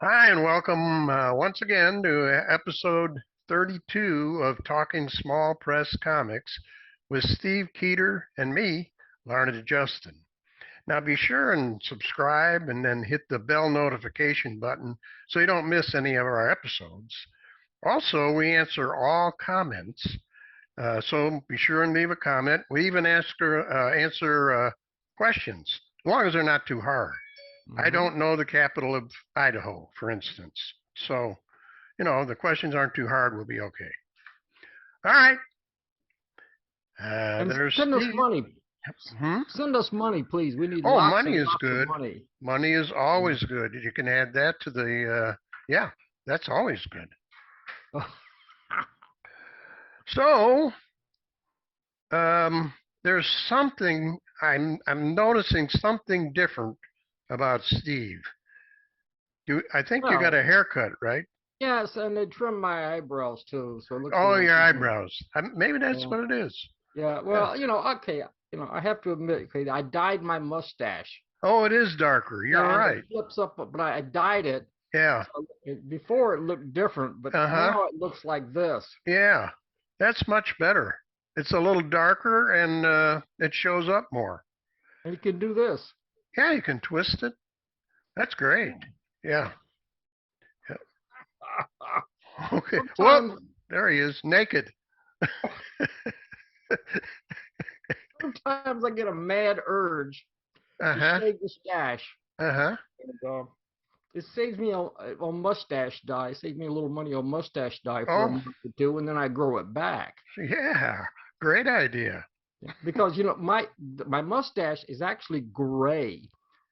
Hi, and welcome once again to episode 32 of Talking Small Press Comics with Steve Keeter and me, Larned Justin. Now be sure and subscribe and then hit the bell notification button so you don't miss any of our episodes. Also, we answer all comments, so be sure and leave a comment. We even answer questions, as long as they're not too hard. I Hmm. don't know the capital of Idaho, for instance. So, the questions aren't too hard. We'll be okay. All right. And There's send us Steve. money. Hmm? Send us money, please. We need Oh, lots money and is lots of good. money. Money is always good. You can add that to yeah, that's always good. So, um, there's something, I'm noticing something different about Steve. I think you got Well, a haircut, right? yes, and they trim my eyebrows too, so it looks a Oh, little your different. eyebrows. Maybe that's Yeah, what it is. yeah. Yeah. Well, okay. I have to admit, okay, I dyed my mustache. Oh, it is darker. You're Yeah, and it right. flips up, but I dyed it. Yeah. So before it looked different, but Uh-huh. now it looks like this. Yeah. That's much better. It's a little darker and it shows up more. And you can do this. Yeah, you can twist it. That's great. Yeah. Yeah. Okay. Whoop. Sometimes, There he is, naked. sometimes I get a mad urge to Uh-huh. shave the stash. Uh-huh. And, it saves me on mustache dye. It saves me a little money on mustache dye for a Oh, month or two, and then I grow it back. yeah. Great idea. Because my mustache is actually gray.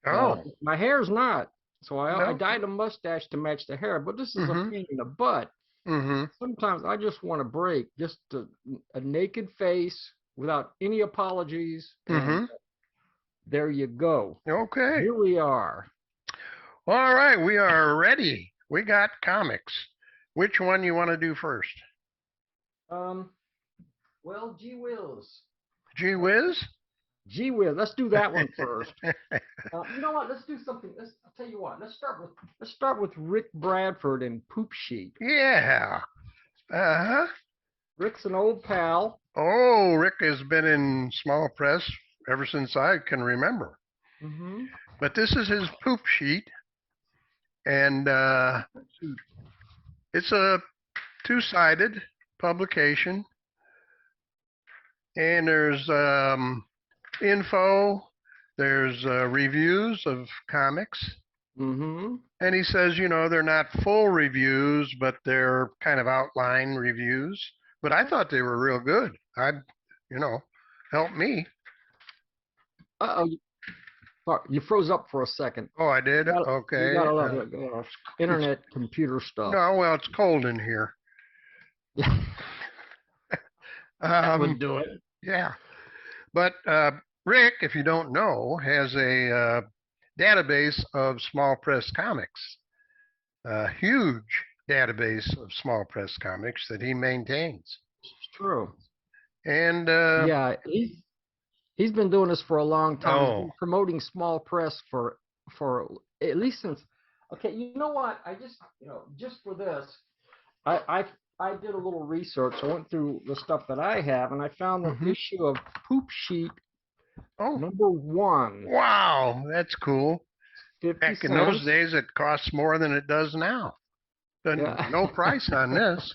Oh, My hair's not. So I no. dyed the mustache to match the hair, but this is a Mm-hmm. pain in the butt. Mm-hmm. Sometimes I just want a break, just a naked face without any apologies, and Mm-hmm. there you go. Okay. Here we are. All right, we are ready. We got comics. Which one you want to do first? Um, well, gee whiz. Gee whiz? Gee whiz, let's do that one first. You know what? Let's do something. I'll tell you what. Let's start with Rick Bradford and Poopsheet. Yeah. Uh-huh. Rick's an old pal. Oh, Rick has been in small press ever since I can remember. Mm-hmm. But this is his poop sheet, and it's a two-sided publication, and there's info, there's reviews of comics, Mm-hmm. and he says, they're not full reviews, but they're kind of outline reviews. But I thought they were real good. You know, help me. Uh-oh, sorry, you froze up for a second. Oh, I did. You Okay. gotta love it. It's Internet computer stuff. no, well, it's cold in here. Yeah, that Um, would do it. yeah. But Rick, if you don't know, has a database of small press comics, a huge database of small press comics that he maintains. It's true. And Yeah, he's been doing this for a long time. He's oh, been promoting small press for at least since. Okay, you know what? I just just for this, I I did a little research. I went through the stuff that I have, and I found the hmm issue of Poop Sheet oh, #1, wow, that's cool. 50 Back in those cents. days, it costs more than it does now. Yeah. No price on this.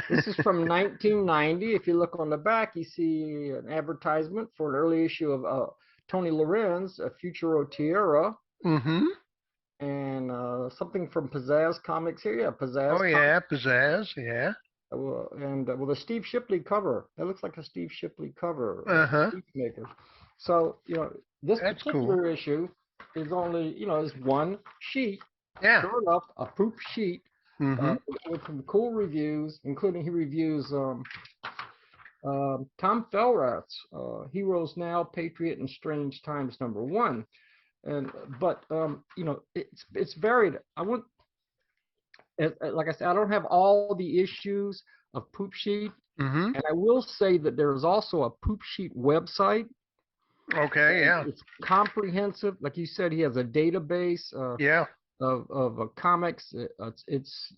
This is from 1990. If you look on the back, you see an advertisement for an early issue of Tony Lorenz, a Futuro Tierra, hmm and something from Pizzazz Comics here. Yeah, Oh Pizzazz Comics. yeah, pizzazz. Yeah. And with a Steve Shipley cover. That looks like a Steve Shipley cover, Uh-huh. maker. So, this That's cool. particular issue is only, is one sheet. Yeah. Sure enough, a poop sheet hmm with some cool reviews, including he reviews Tom Fellrath's Heroes Now, Patriot and Strange Times #1. And but it's varied. I want like I said, I don't have all the issues of Poop Sheet, hmm and I will say that there is also a Poop Sheet website, Okay. and Yeah. it's comprehensive. Like you said, he has a database. Yeah. of comics. I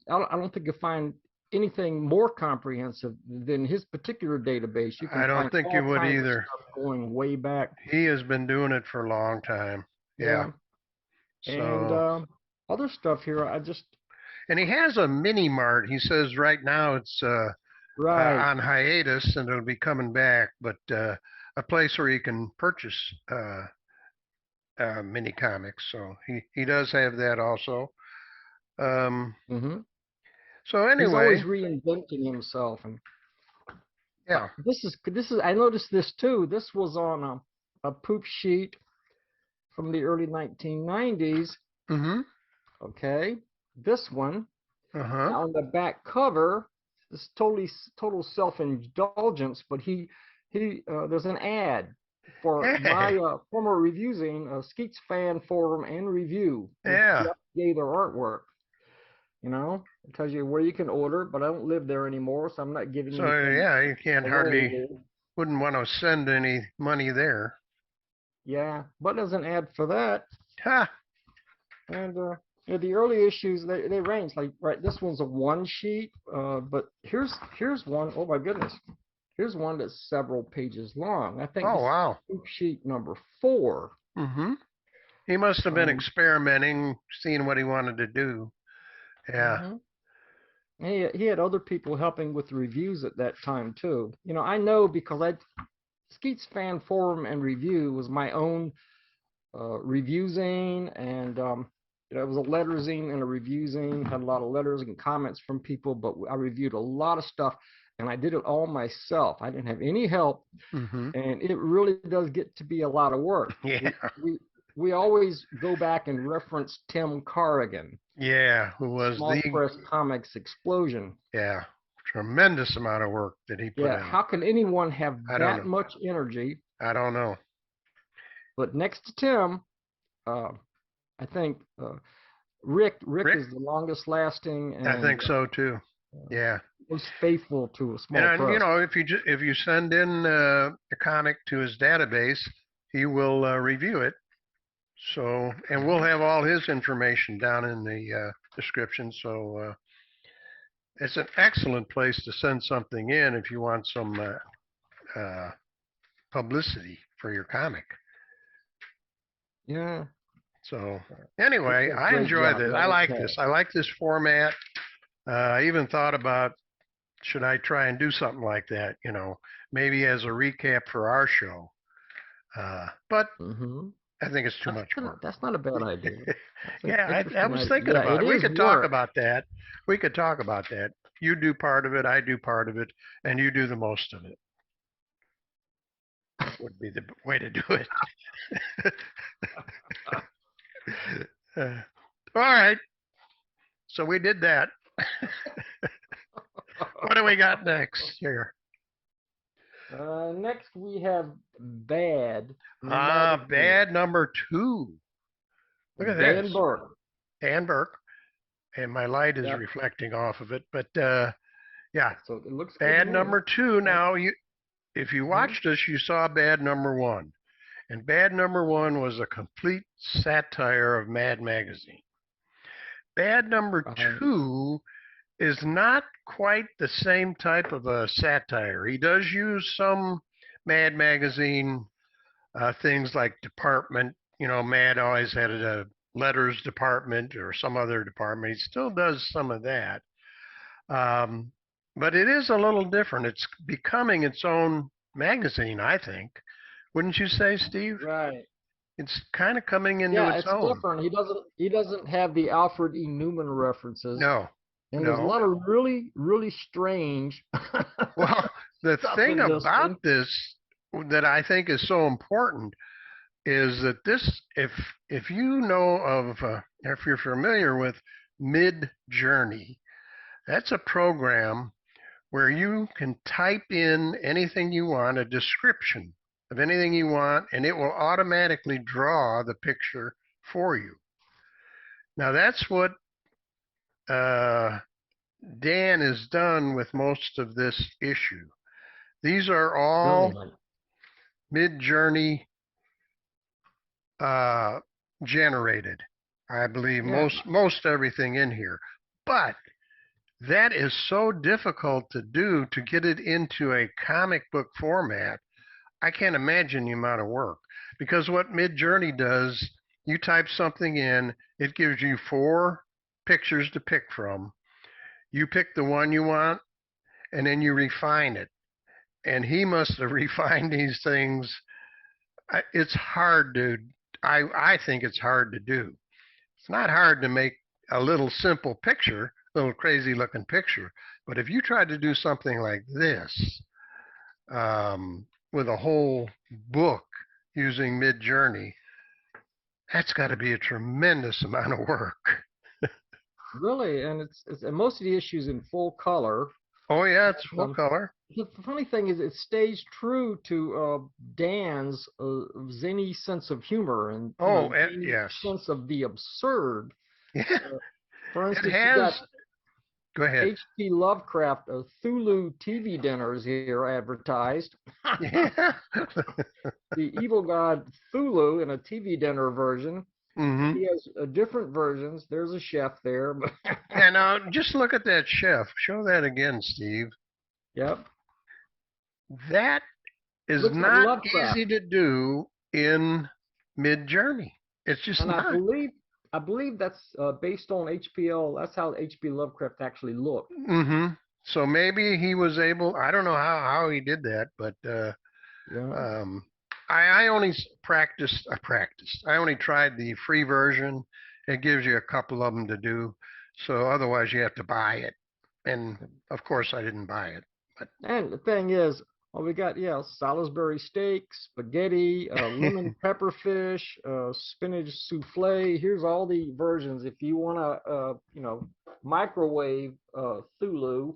don't think you'll find anything more comprehensive than his particular database. You can I don't find think you all would kinds of either. stuff going way back. He has been doing it for a long time. Yeah. Yeah, and So, other stuff here. and he has a mini mart. He says right now it's Right. on hiatus and it'll be coming back, but a place where you can purchase mini comics. So he does have that also. Um, hmm so He's always anyway, reinventing himself, and yeah. this is I noticed this too. This was on a poop sheet from the early 1990s. Mm-hmm. Okay, this one. Uh-huh. Now on the back cover, this total self-indulgence, but he there's an ad for Hey, my former reviewing Skeets Fan Forum and Review with yeah. Jeff Gaither artwork. It tells you where you can order, but I don't live there anymore, so I'm not giving So anything yeah, you can't hardly away. wouldn't want to send any money there. Yeah, but there's an ad for that. Ha. And the early issues they range like right. This one's a one sheet, but here's one. Oh my goodness, here's one that's several pages long. I think Oh this is wow. sheet number 4. Mm-hmm. He must have been Um, experimenting, seeing what he wanted to do. Yeah. mhm. He had other people helping with the reviews at that time too. I know because Skeets Fan Forum and Review was my own review zine, and it was a letter zine and a review zine. Had a lot of letters and comments from people, but I reviewed a lot of stuff, and I did it all myself. I didn't have any help, Mm-hmm. and it really does get to be a lot of work. Yeah. We always go back and reference Tim Corrigan, Yeah. Who was Small the Press Comics Explosion. yeah, tremendous amount of work that he put Yeah, in. how can anyone have I don't that know. much energy? I don't know. But next to Tim, uh, I think Rick Rick, is the longest lasting I and think so too. uh, Yeah. most faithful to a small And press. if you send in a comic to his database, he will review it. So, and we'll have all his information down in the description. So it's an excellent place to send something in if you want some publicity for your comic. Yeah, So he anyway, does a I great enjoy job. this. Yeah, I Rick like has. this. I like this format. I even thought about should I try and do something like that, maybe as a recap for our show. But hmm I think it's too much work. That's not a bad idea. That's an Yeah, I interesting was idea. thinking Yeah, about it it. We is could talk work. about that. We could talk about that. You do part of it, I do part of it, and you do the most of it. Would be the way to do it. All right, so we did that. What do we got next here? Next we have bad Ah, magazine. bad number 2. Look at Dan this. Burke. Dan Burke, and my light is Yep. reflecting off of it, but yeah, So it looks good to bad me. number 2. Okay. Now, if you Mhm. watched us, you saw bad number 1. And bad number 1 was a complete satire of Mad Magazine. Bad number Right. 2 is not quite the same type of a satire. He does use some Mad Magazine things like department. Mad always had a letters department or some other department. He still does some of that. Um, but it is a little different. It's becoming its own magazine, I think. Wouldn't you say, Steve? Right. It's kind of coming into Yeah, its it's own. different. He doesn't have the Alfred E. Newman references, No, and there's a no. lot of really really strange Well, the stuff thing in this about one. this that I think is so important is that if you know of, if you're familiar with Mid Journey, that's a program where you can type in anything you want, a description of anything you want, and it will automatically draw the picture for you. Now, that's what uh, Dan has done with most of this issue. These are all Really? Mid Journey uh, generated I believe Yeah. most everything in here. But that is so difficult to do to get it into a comic book format. I can't imagine the amount of work because what Midjourney does, you type something in, it gives you 4 pictures to pick from. You pick the one you want, and then you refine it. And he must have refined these things. It's hard to, I think it's hard to do. It's not hard to make a little simple picture, little crazy looking picture. But if you try to do something like this, with a whole book using Midjourney, that's got to be a tremendous amount of work. Really, and and most of the issues in full color. Oh yeah, it's full Um, color. the funny thing is, it stays true to Dan's zany sense of humor and Oh, zany yes. sense of the absurd. Yeah, Uh, for it instance, you got has. Go ahead. H.P. Lovecraft Thulu TV dinners here advertised. Yeah. The evil god Thulu in a TV dinner version. Hmm. He has different versions. There's a chef there, but And just look at that chef. Show that again, Steve. yep, That is looks like not Lovecraft. easy to do in Midjourney. It's just And not. I believe that's based on HPL. That's how H.P. Lovecraft actually looked. Hmm. So maybe he was able. I don't know how he did that, but Yeah. um, I only practiced. I practiced. I only tried the free version. It gives you a couple of them to do. So otherwise, you have to buy it. And of course, I didn't buy it. But And the thing is, well, we got, yeah, Salisbury steak, spaghetti, lemon pepper fish, spinach souffle. Here's all the versions if you want to, microwave Thulu.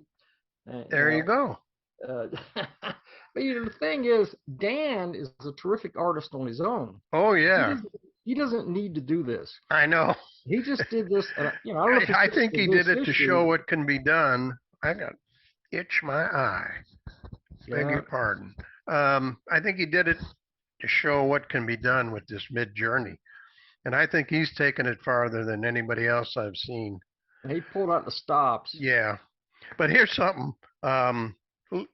You there you know, go. but the thing is, Dan is a terrific artist on his own. Oh He yeah, doesn't, he doesn't need to do this. I know. He just did this, and I don't know if it's I just think for he did this it to show issue. what can be done. I got itch my eye. Beg Yeah, your pardon. I think he did it to show what can be done with this mid journey. And I think he's taken it farther than anybody else I've seen. and he pulled out the stops. Yeah. But here's something. Um,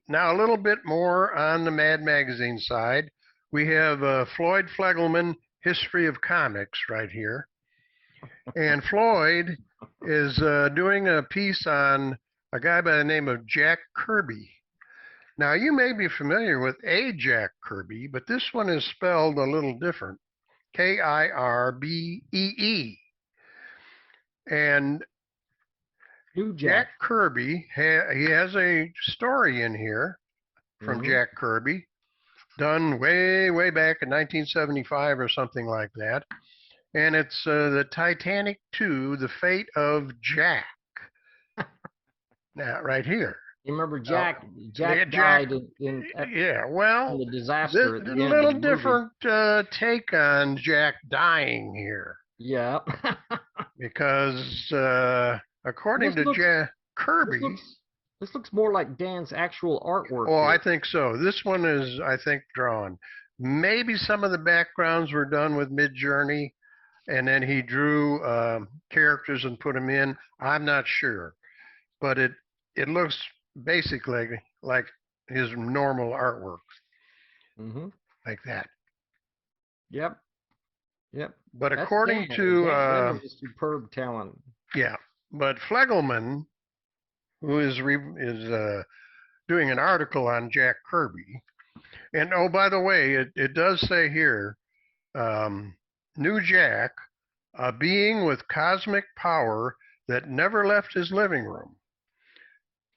Now, a little bit more on the Mad Magazine side. We have Floyd Flegelman, History of Comics, right here. And Floyd is doing a piece on a guy by the name of Jack Kirby. Now, you may be familiar with a Jack Kirby, but this one is spelled a little different. Kirbee. And New Jack Jack. Kirby, he has a story in here from Hmm. Jack Kirby, done way back in 1975 or something like that. And it's the Titanic 2, The Fate of Jack. Now, right here. You remember Uh, Jack? yeah, Jack Jack. died Yeah, in well, the this disaster at a the end of little the movie. different take on Jack dying here Yeah. because according this to looks Jack this Kirby, looks this looks more like Dan's actual artwork oh, I here. think so. This one is, I think, drawn. Maybe some of the backgrounds were done with Midjourney, and then he drew characters and put them in. I'm not sure, but it looks basically like his normal artwork, Hmm. like that. Yep. Yep. But That's according Dan. And to Dan is a superb talent. yeah, but Flegelman, who is doing an article on Jack Kirby, and oh, by the way, it does say here, um, New Jack, a being with cosmic power that never left his living room.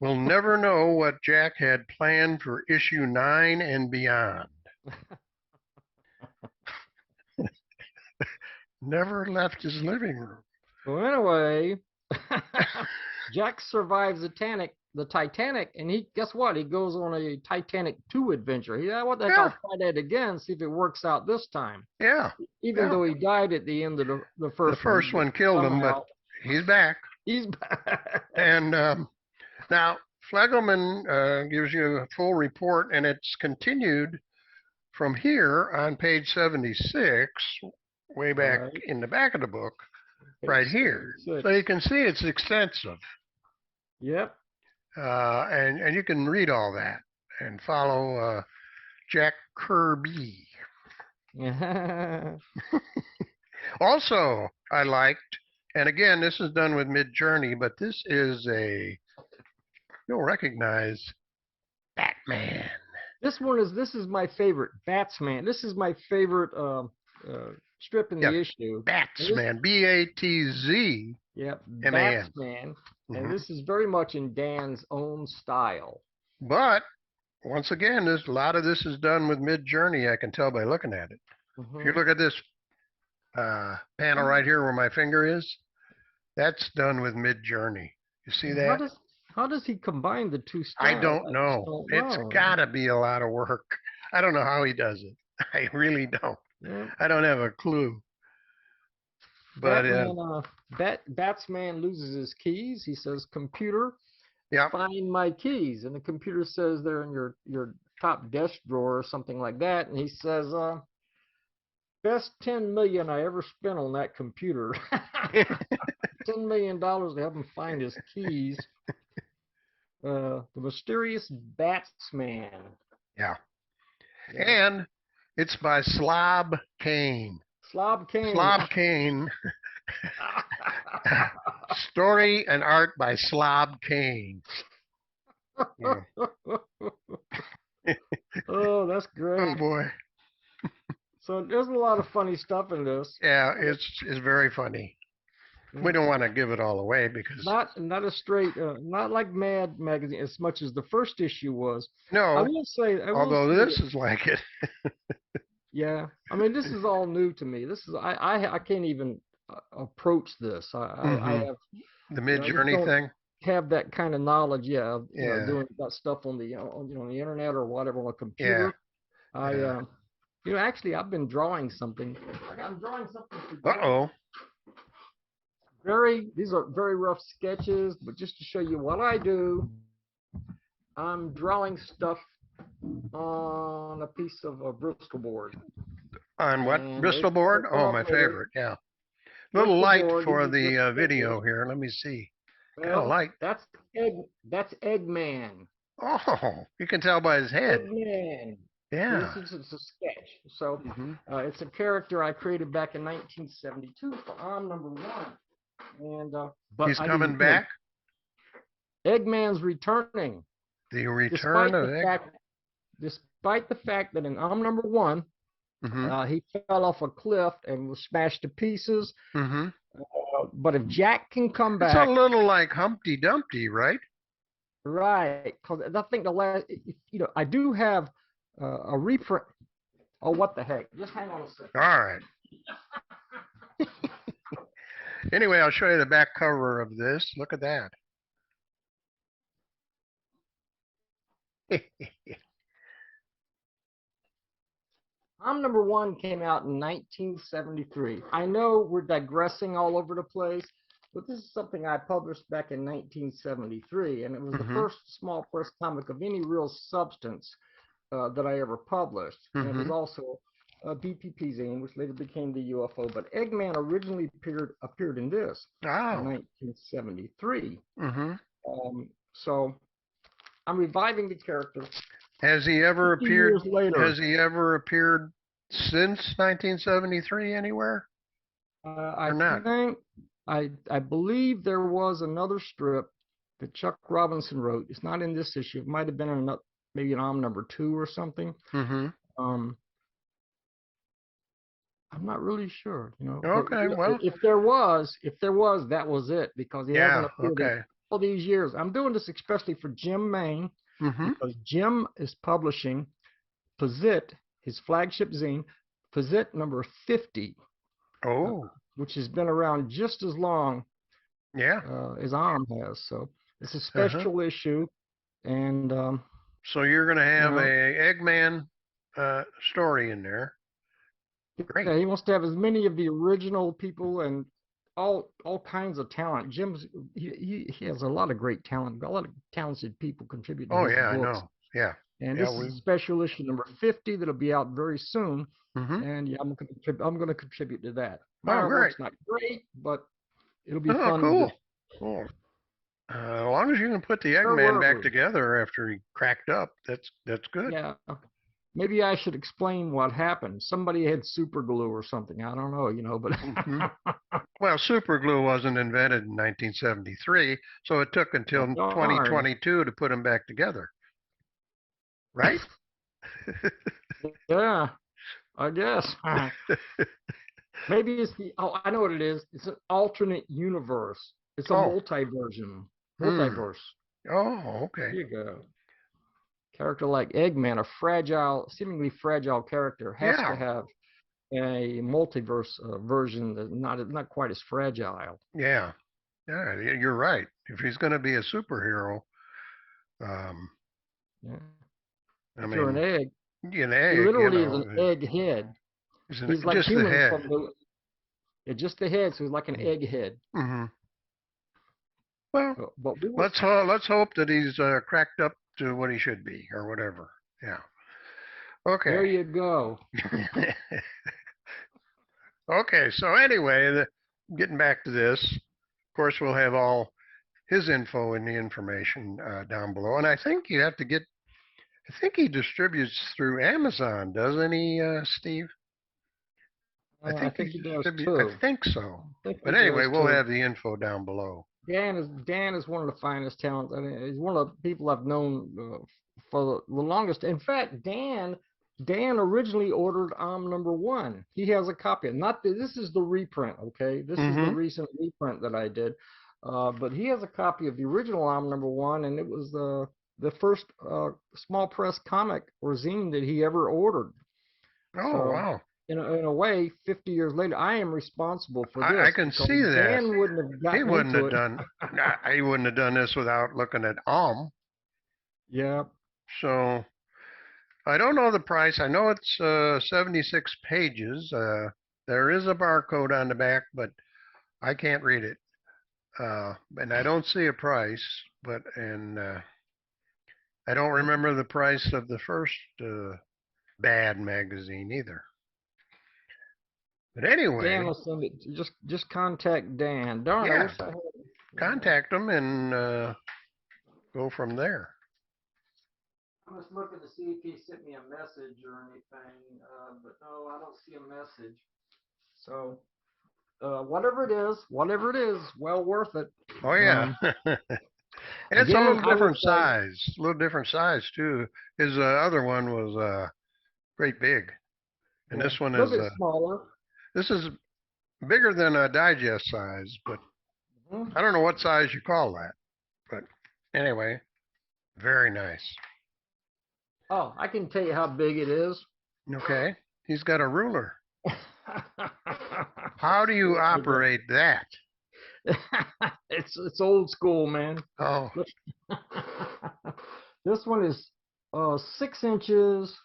We'll never know what Jack had planned for issue 9 and beyond. Never left his living room. So anyway, Jack survives the Titanic, and he guess what? He goes on a Titanic 2 adventure. What the heck? Yeah, I'll try that again, see if it works out this time. yeah, Even yeah. though he died at the end of the The first one, first one killed him, but somehow he's back. he's back. And now Flegelman gives you a full report, and it's continued from here on page 76, way back Right. in the back of the book. right page here. So 76. you can see it's extensive. Yep. And you can read all that and follow Jack Kirby. Also, I liked, and again, this is done with Mid-Journey, but this is you'll recognize Batman. This is my favorite, Batsman. This is my favorite strip in Yeah, the issue. Batsman, B-A-T-Z. Yep, M-A-N. Batsman. And Mm-hmm. this is very much in Dan's own style. But once again, a lot of this is done with Mid-Journey. I can tell by looking at it. If you look at this panel right here where my finger is, that's done with Mid-Journey. You see that? How does he combine the two styles? I don't know. It's got to be a lot of work. I don't know how he does it. I really don't. Yeah. I don't have a clue. But Batsman loses his keys. He says, "Computer, yeah, find my keys." And the computer says they're in your top desk drawer or something like that. And he says, "Best 10 million I ever spent on that computer." $10 million to help him find his keys. The mysterious Batsman. Yeah. And it's by Slob Kane. Slob Kane. Slob Kane. Story and art by Slob Kane. Yeah. Oh, that's great. Oh boy. So there's a lot of funny stuff in this. Yeah, it's very funny. We don't want to give it all away because not a straight, not like Mad magazine as much as the first issue was. No, I will say, although this is like it. Yeah, I mean, this is all new to me. This is I can't even approach this. I have the Mid-Journey thing. Have that kind of knowledge, doing that stuff on the on the internet or whatever on a computer. Yeah. Actually, I've been drawing something. I'm drawing something. Uh-oh. These are very rough sketches, but just to show you what I do, I'm drawing stuff on a piece of Bristol board. On what? Bristol board? Oh, my favorite. Yeah. Little light for the video here. Let me see. Kind of light. That's Eggman. Oh, you can tell by his head. Eggman. Yeah. This is a sketch. So it's a character I created back in 1972 for #1. And but he's coming back. Eggman's returning. The return of Eggman. Despite the fact that in #1, he fell off a cliff and was smashed to pieces. But if Jack can come back, it's a little like Humpty Dumpty, right? Right, because I think the last, I do have a reprint. Oh, what the heck? Just hang on a second. All right. Anyway, I'll show you the back cover of this. Look at that. #1 came out in 1973. I know we're digressing all over the place, but this is something I published back in 1973, and it was the first small press comic of any real substance that I ever published. And it was also a BPP zine, which later became the UFO. But Eggman originally appeared in this in 1973. So I'm reviving the character. Has he ever appeared? Years later. Has he ever appeared since 1973 anywhere? I think I believe there was another strip that Chuck Robinson wrote. It's not in this issue. It might have been in maybe an #2 or something. I'm not really sure. Okay, well, if there was, that was it, because he hasn't appeared in all these years. I'm doing this especially for Jim Main, because Jim is publishing Pazit, his flagship zine, Pazit #50. Oh. Which has been around just as long as Arm has. So it's a special issue. And so you're going to have a Eggman story in there. Great. Yeah, he wants to have as many of the original people and all kinds of talent. He has a lot of great talent. A lot of talented people contribute to his books. I know. Yeah. And this is special issue #50 that'll be out very soon. And I'm going to contribute to that. My work's not great, but It'll be Oh, fun to cool. do. Cool. As long as you can put the Where Eggman were back we? together after he cracked up, that's good. Yeah. Maybe I should explain what happened. Somebody had super glue or something. I don't know, but Hmm. Well, super glue wasn't invented in 1973, so it took until well, darn. 2022 to put them back together, right? Yeah, I guess. Maybe it's oh, I know what it is. It's an alternate universe. It's a Oh, multiversion. hmm. Multiverse. Oh, okay. There you go. Character like Eggman, a fragile, seemingly fragile character, has to Yeah, have a multiverse version that's not quite as fragile. yeah, yeah. You're right. If he's going to be a superhero, um, Yeah. I If you're an mean, egg, an he egg, literally is an egg head. He's like just the human head. from just the head, so he's like an egg head. Mm-hmm. Well, But we were let's hope that he's cracked up to what he should be, or whatever. Yeah. there. Okay. You go. Okay. So anyway, getting back to this, of course, we'll have all his info in the information down below, and I think you have to get. I think he distributes through Amazon, doesn't he, Steve? I I think he think he does distributes. I too. think so. I think he But anyway, does we'll too. have the info down below. Dan is one of the finest talents. I mean, he's one of the people I've known for the longest. In fact, Dan originally ordered number one. He has a copy. Not this is the reprint. Okay, this is the Mm-hmm. recent reprint that I did. But he has a copy of the original number one, and it was the first small press comic or zine that he ever ordered. Oh So wow! in a way, 50 years later, I am responsible for I this can because see that. Dan wouldn't have He gotten wouldn't into have it. done. He wouldn't have done this without looking at Yeah. So I don't know the price. I know it's 76 pages. There is a barcode on the back, but I can't read it. And I don't see a price. And I don't remember the price of the first bad magazine either. But Dan anyway, will send it. Just contact Dan. Darn, I yeah, wish I had. contact them and go from there. I'm just looking to see if he sent me a message or anything, but no, I don't see a message. So whatever it is, well worth it. Oh yeah. And it's a Again, little I would different say, size, a little different size too. His other one was great big, and yeah, this one a little is bit smaller. this is bigger than a digest size, but Mhm. I don't know what size you call that. But anyway, very nice. Oh, I can tell you how big it is. Okay, he's got a ruler. How do you operate that? It's old school, man. Oh, This one is 6 inches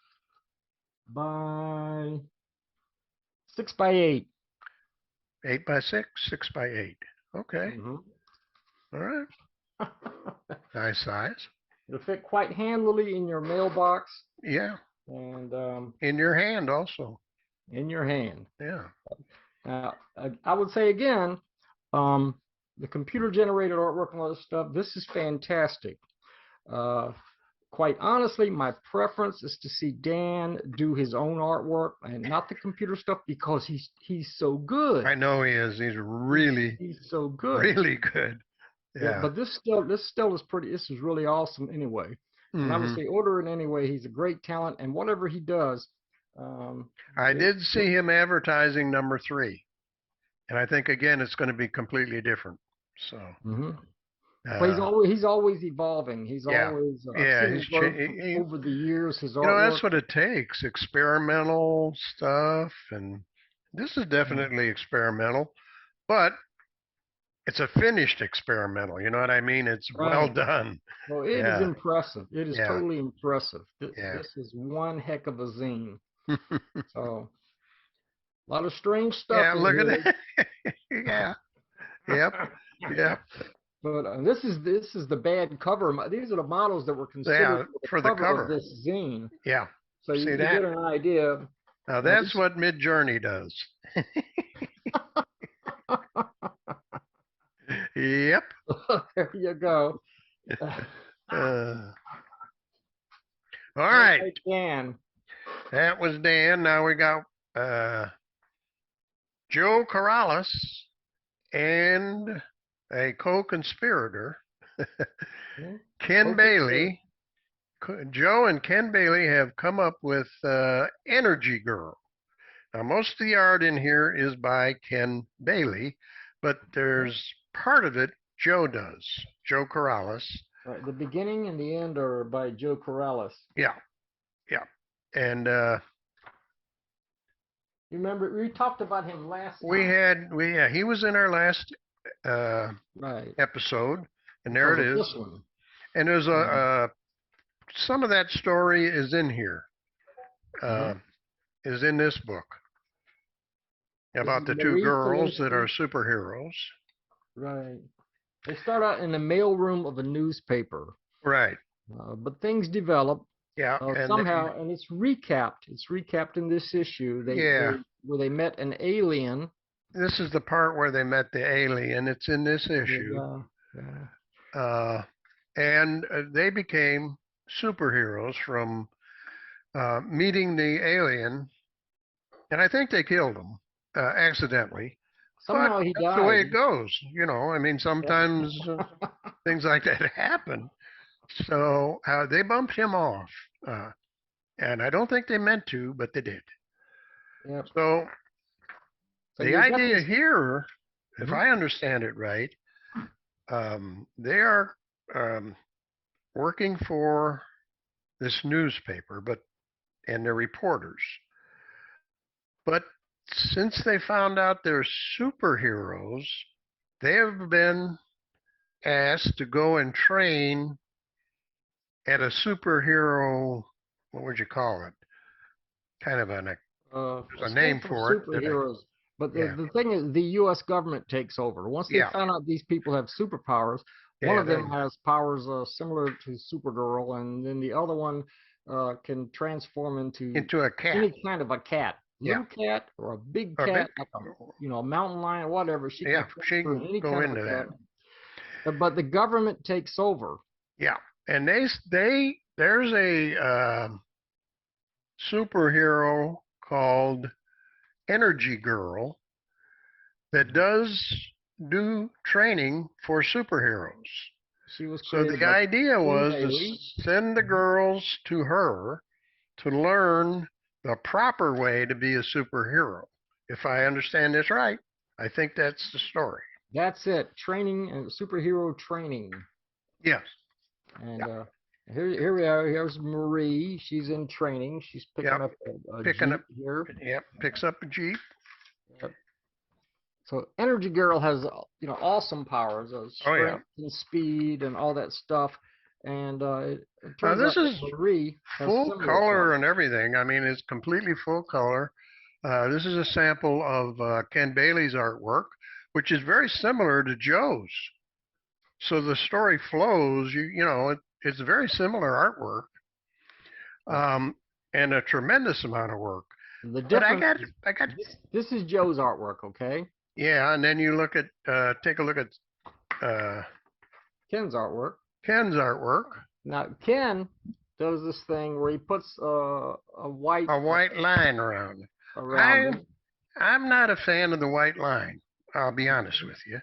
by 6 by 8. 8 by 6, 6 by 8. Okay, Mm-hmm. all right, nice size. It'll fit quite handily in your mailbox Yeah, and in your hand also. in your hand. Yeah. I would say again, the computer generated artwork and all this stuff. This is fantastic. Uh, Quite honestly, my preference is to see Dan do his own artwork and not the computer stuff because he's so good. I know he is. He's really, He's so good. really good. Yeah, Yeah. but this still is pretty. This is really awesome anyway. And I would Hmm. say order it anyway. He's a great talent, and whatever he does, um, I it, did see him advertising number 3, and I think again it's going to be completely different. So, mhm. But uh, he's always evolving. He's yeah, always I've yeah. seen him grow over the years. His That's artwork. what it takes. Experimental stuff, and this is Mm. definitely experimental, but it's a finished experimental. You know what I mean? It's well Right. done. Well, it is Yeah, impressive. It is yeah, totally impressive. This, yeah. this is one heck of a zine. So a lot of strange Yeah, stuff in look at here. that. Yeah, yep, yep. But this is the bad cover. These are the models that were considered Yeah, for the for the cover of cover. this zine. Yeah. So you See can that? get an idea. Now that's This what Mid Journey does. Yep. There you go. All All right. right, Dan. That was Dan. Now we got Joe Carrales and a co-conspirator, Hmm? Ken Okay, sir. Bailey. Joe and Ken Bailey have come up with Energy Girl. Now, most of the art in here is by Ken Bailey, but there's part of it Joe does, Joe Carrales. Right, the beginning and the end are by Joe Carrales. Yeah, yeah. And You remember we talked about him last we time, had, yeah, he was in our last right? episode, and there Because it of is. this one. And there's Mhm. some of that story is in here, Mhm. uh, is in this book This about is the two Marie girls that are Felicity. superheroes. Right. They start out in the mailroom of a newspaper, Right. but things develop Yeah. And they, somehow, and it's recapped. It's recapped in this issue. yeah, Where they met an alien. this is the part where they met the alien. It's in this issue. Yeah. Uh, and they became superheroes from meeting the alien. And I think they killed him accidentally. But Somehow he that's the way died. it goes. I mean, sometimes things like that happen. So they bumped him off. Uh, and I don't think they meant to, but they did. Yep. So So the you got idea these. here, if Mhm. I understand it right, they are working for this newspaper, and they're reporters. But since they found out they're superheroes, they have been asked to go and train at a superhero. What would you call it? Kind of A a school name for for it. superheroes. But Yeah, the thing is, the U.S. government takes over. Once they yeah, found out these people have superpowers, one yeah. of them has powers similar to Supergirl, and then the other one can transform into Into a cat. any kind of a cat, Yeah, little cat or a big or big. cat, like a mountain lion, whatever. She can Yeah, she transfer can in any go kind of a into that. cat. But the government takes over. Yeah, and there's a superhero called Energy Girl that Mhm. does do training for superheroes. She was So created the by idea Ken was to Bailey. send the Mhm. girls to her to learn the proper way to be a superhero. If I understand this right, I think that's the story. That's it. Training and superhero training. Yes. And Yeah. here we are. Here's Marie. She's in training. She's picking Yep. up a Picking up. Jeep here. Yep. Picks up a jeep. Yep. So Energy Girl has awesome powers, Oh yeah. strength and speed and all that stuff. And it Now turns this out that is Marie has full similar color powers. and everything. I mean, it's completely full color. This is a sample of Ken Bailey's artwork, which is very similar to Joe's. So the story flows. It's very similar artwork, Right. um, and a tremendous amount of work. The But difference is I got, this is Joe's artwork, okay? yeah. And then you take a look at uh, Ken's artwork. Ken's artwork. Now Ken does this thing where he puts a white A white line around. around I him. I'm not a fan of the white line. I'll be honest with you.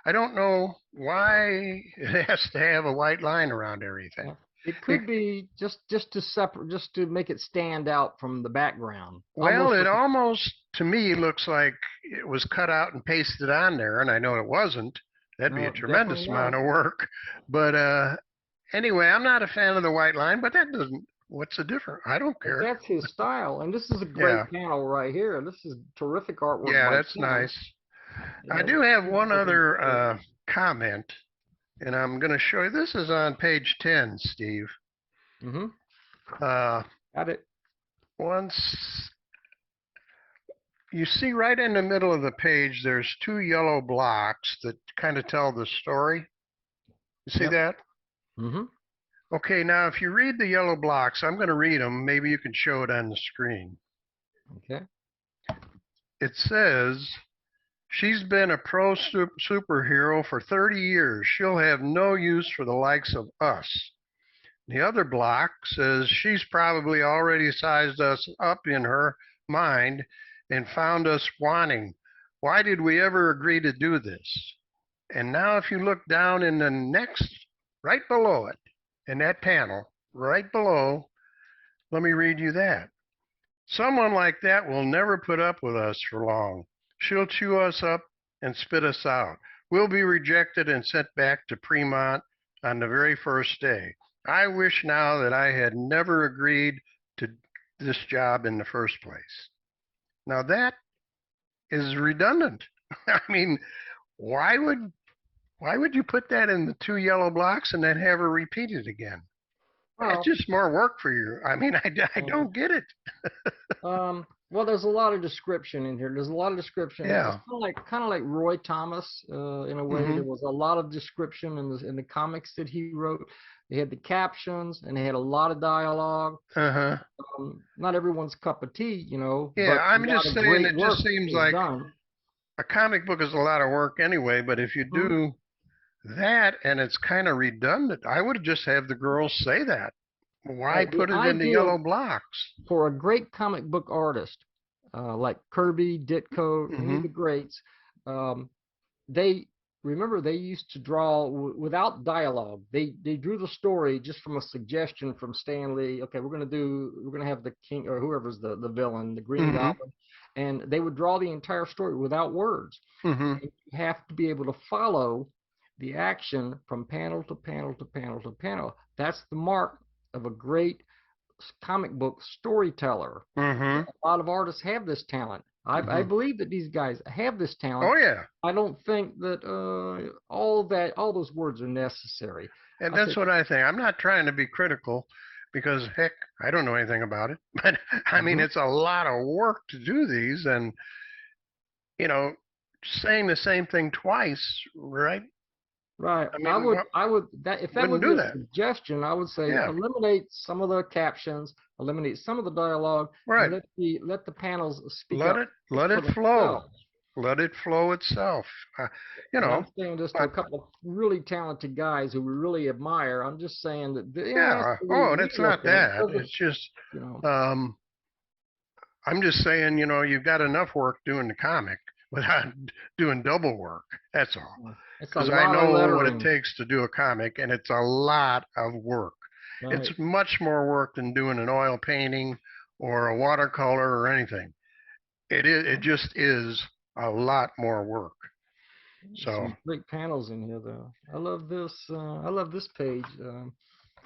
I don't know why it has to have a white line around everything. Yeah. It It, could be just to separate, just to make it stand out from the background. well, Almost it like almost to me looks like it was cut out and pasted on there, and I know it wasn't. That'd be no, a definitely tremendous amount not. of work. But anyway, I'm not a fan of the white line, but that doesn't. What's the difference? I don't But care. that's his style, and this is a Yeah, great panel right here. This is terrific artwork yeah, by that's Ken. nice. You I know, do have Ken's one working other brilliantly. comment, and I'm going to show you. This is on page 10, Steve. Mm-hmm. Uh, Got it. once you see right in the middle of the page, there's two yellow blocks that kind of tell the story. You see Yep. that? Mm-hmm. Okay, now if you read the yellow blocks, I'm going to read them. Maybe you can show it on the screen. Okay. It says, She's been a superhero for 30 years. She'll have no use for the likes of us. The other block says she's probably already sized us up in her mind and found us wanting. Why did we ever agree to do this? And now if you look down in the next, right below it, in that panel, right below, let me read you that. Someone like that will never put up with us for long. She'll chew us up and spit us out. We'll be rejected and sent back to Premont on the very first day. I wish now that I had never agreed to this job in the first place. Now that is redundant. I mean, why would you put that in the two yellow blocks and then have her repeat it again? It's Well, just more work for you. I mean, I uh, don't get it. well, there's a lot of description in here. There's a lot of description. It's Yeah. kind of like Roy Thomas, in a way. Hmm. There was a lot of description in the comics that he wrote. They had the captions and they had a lot of dialogue. Uh-huh. Not everyone's cup of tea, Yeah, but a I'm lot just of saying great it just work seems was like done. a comic book is a lot of work anyway, but if you Mhm. do that and it's kind of redundant, I would just have the girls say that. Why The put it in the idea yellow blocks? for a great comic book artist, like Kirby, Ditko, any of Hmm. the greats, um, they remember they used to draw without dialogue. They drew the story just from a suggestion from Stan Lee. Okay, we're gonna have the king or whoever's the villain, the Green Hmm. Goblin, and they would draw the entire story without words. Hmm. And you have to be able to follow the action from panel to panel to panel to panel. That's the mark of a great comic book storyteller. Hmm. A lot of artists have this talent. I Hmm. believe that these guys have this talent. Oh yeah. I don't think that all those words are necessary. And I that's said, what I think. I'm not trying to be critical because heck, I don't know anything about it. But I mean, mhm, it's a lot of work to do these and you know, saying the same thing twice, right? right. I mean, what I would that if that wouldn't would be do a that? suggestion, I would say Yeah, eliminate some of the captions, eliminate some of the dialogue, and right. let the panels speak up Let for it flow. themselves. Let it flow itself. Uh, you And know, I'm saying this to a but couple of really talented guys who we really admire. I'm just saying that it has yeah. the way Oh, we that's look not at it. that. Doesn't, It's just you know, um I'm just saying, you've got enough work doing the comic without doing double work. That's all. it's a Because I lot of know what it lettering, takes to do a comic, and it's a lot of work. right? It's much more work than doing an oil painting or a watercolor or anything. It is. It just is a lot more work. So Some great panels in here, though. I love this. I love this page.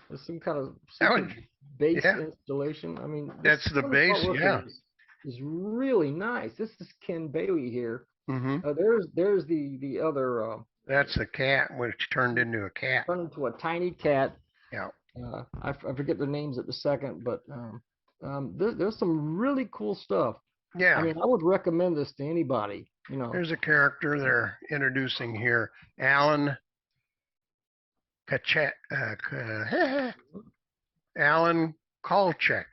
There's some kind of that secret would, base yeah, installation. I mean, this that's the some of this base. artwork Yeah. is really nice. This is Ken Bailey here. Hmm. There's the other That's a cat which turned into a cat. turned into a tiny cat. Yeah. I forget their names at the second, but there's some really cool stuff. I Yeah. mean, I would recommend this to anybody. There's a character they're introducing here, Alan Kachet, Alan Kolchak.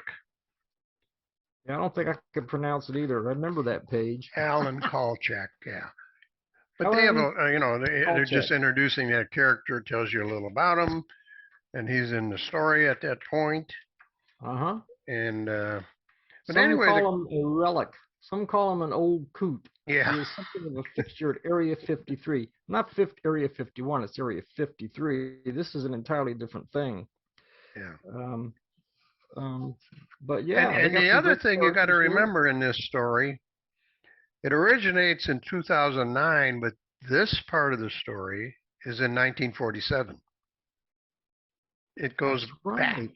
I don't think I could pronounce it either. I remember that page. Alan Kolchak. Yeah. But they have Alan they're just Kolchak. introducing that character, tells you a little about him, and he's in the story at that point. Uh-huh. And but Some anyway, call him a relic. Some call him an old coot. yeah, He is something of a fixture at Area 53. Not Area 51, it's Area 53. This is an entirely different thing. yeah. Um, um, but And yeah, they and got the some other great thing you got to characters here. remember in this story, it originates in 2009, but this part of the story is in 1947. It That's goes back. right.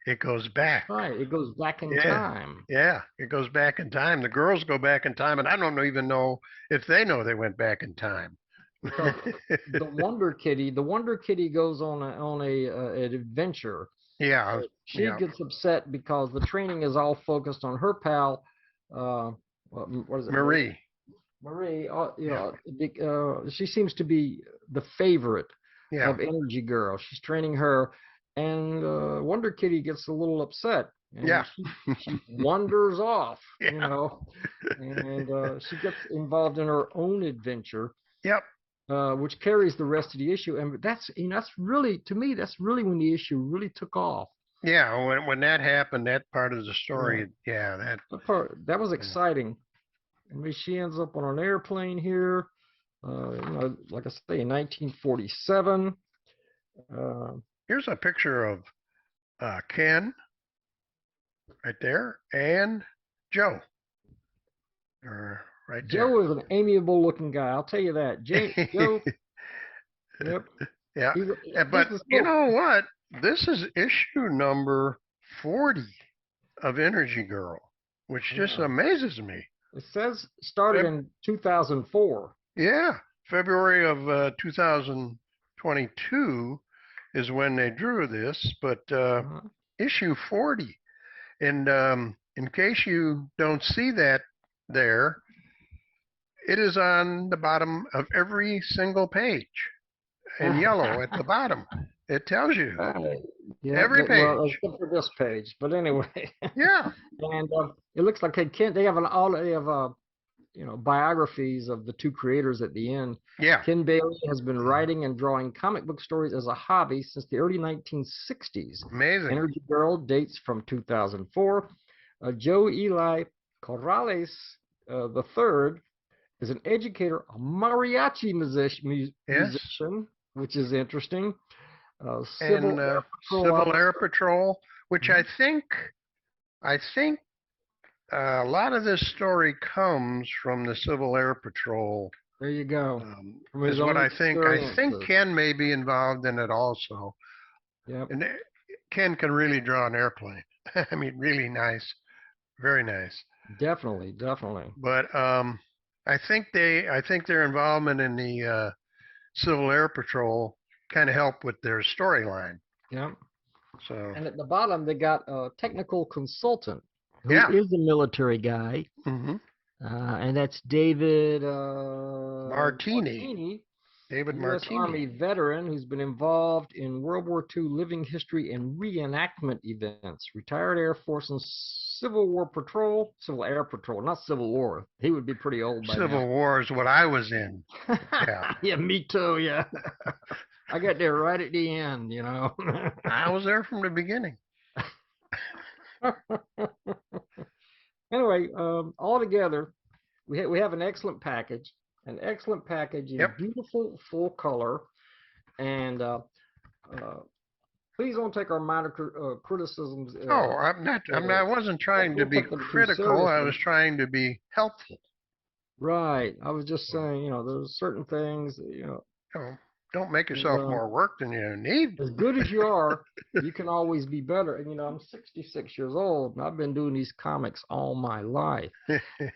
It goes That's back. right. It goes back in Yeah. time. Yeah, it goes back in time. The girls go back in time, and I don't even know if they know they went back in time. Because the Wonder Kitty goes on an adventure. Yeah, She yeah. gets upset because the training is all focused on her pal. Uh, what is it, Marie? Marie. Marie, Yeah, she seems to be the favorite yeah. of Energy Girl. She's training her, and Wonder Kitty gets a little upset, Yeah. and she wanders off, Yeah. and she gets involved in her own adventure, Yep. which carries the rest of the issue. And that's really, to me, that's really when the issue really took off. Yeah. When that happened, that part of the Yeah, story, yeah, that. that was Yeah. exciting. I mean, she ends up on an airplane here, like I say, in 1947. Uh, Here's a picture of Ken right there and Joe right there. Joe is an amiable looking guy. I'll tell you that. Joe, yep. Yeah. This But is you so, know what? This is issue number 40 of Energy Girl, which just yeah. amazes me. It says started Feb- in 2004. yeah, February of 2022 is when they drew this, but Uh-huh. issue 40. And in case you don't see that there, it is on the bottom of every single page in yellow at the bottom. It tells you Uh, yeah, every well, page. except for this page, but anyway, Yeah, and it looks like they have biographies of the two creators at the end. yeah, Ken Bailey has been writing and drawing comic book stories as a hobby since the early 1960s. amazing. Energy Girl dates from 2004. J.E Carrales III is an educator, a mariachi Yes, musician, which is interesting. and Civil Air Patrol Civil Air officer. Patrol, which Mhm. I think a lot of this story comes from the Civil Air Patrol. There you go. From his Is what own I think. I think experiences. Ken may be involved in it also, Yep. and Ken can really draw an airplane. I mean, really nice, very nice. Definitely. Definitely. But I think their involvement in the Civil Air Patrol kind of helped with their storyline. Yep. So And at the bottom, they got a technical consultant who yeah, is a military guy, hmm and that's David Martini, Martini, David U.S. Army Martini. veteran who's been involved in World War II living history and reenactment events. Retired Air Force and Civil Air Patrol, not Civil War. He would be pretty old by now. Civil War is what I was in. Yeah, Yeah, me too. Yeah, I got there right at the end. I was there from the beginning. Anyway, all together, we have an excellent package in Yep. beautiful full color, and uh, please don't take our minor criticisms. Oh, I'm not. I wasn't trying to Don't be take them too critical. I was seriously. trying to be helpful. Right. I was just saying, there's certain things, You know, don't make and, yourself more work than you need. as good as you are, you can always be better. And I'm 66 years old, and I've been doing these comics all my life.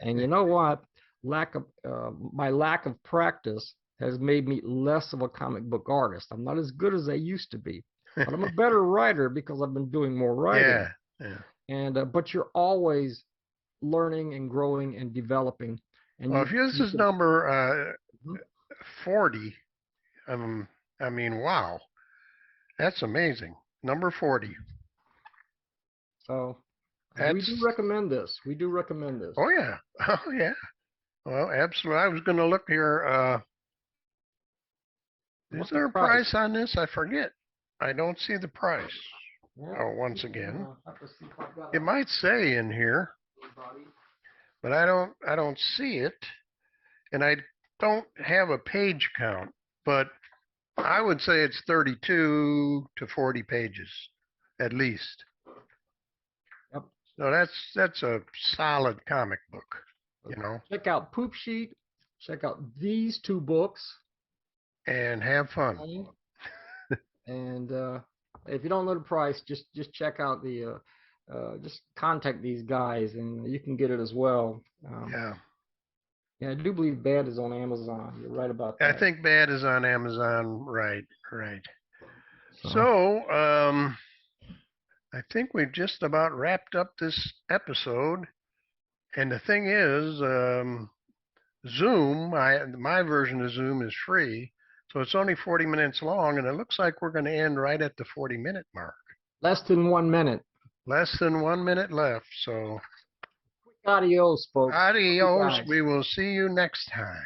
And you know what? My lack of practice has made me less of a comic book artist. I'm not as good as I used to be, but I'm a better writer because I've been doing more writing. Yeah, yeah. And but you're always learning and growing and developing, and Well, if this you is can. number Mhm. 40, I mean, wow, that's amazing. Number 40. So we do That's, recommend this. We do recommend this. oh yeah, oh yeah. Well, absolutely. I was going to look here. Is What's the there a price? price on this? I forget. I don't see the price. Yeah, Oh, once we can again, have to see if I've got it might say in here, anybody. but I don't see it, and I don't have a page count, but I would say it's 32 to 40 pages at least. Yep. So that's a solid comic book, you know, Check out Poop Sheet. Check out these two books. and have fun. And if you don't know the price, just check out just contact these guys, and you can get it as well. Yeah. Yeah, I do believe Bad is on Amazon. You're right about I that. think Bad is on Amazon. Right, right. So, So, I think we've just about wrapped up this episode. And the thing is, Zoom, my version of Zoom is free, So it's only 40 minutes long, and it looks like we're going to end right at the 40-minute mark. Less than 1 minute. Less than 1 minute left. So Adios, folks. Love you adios. guys. We will see you next time.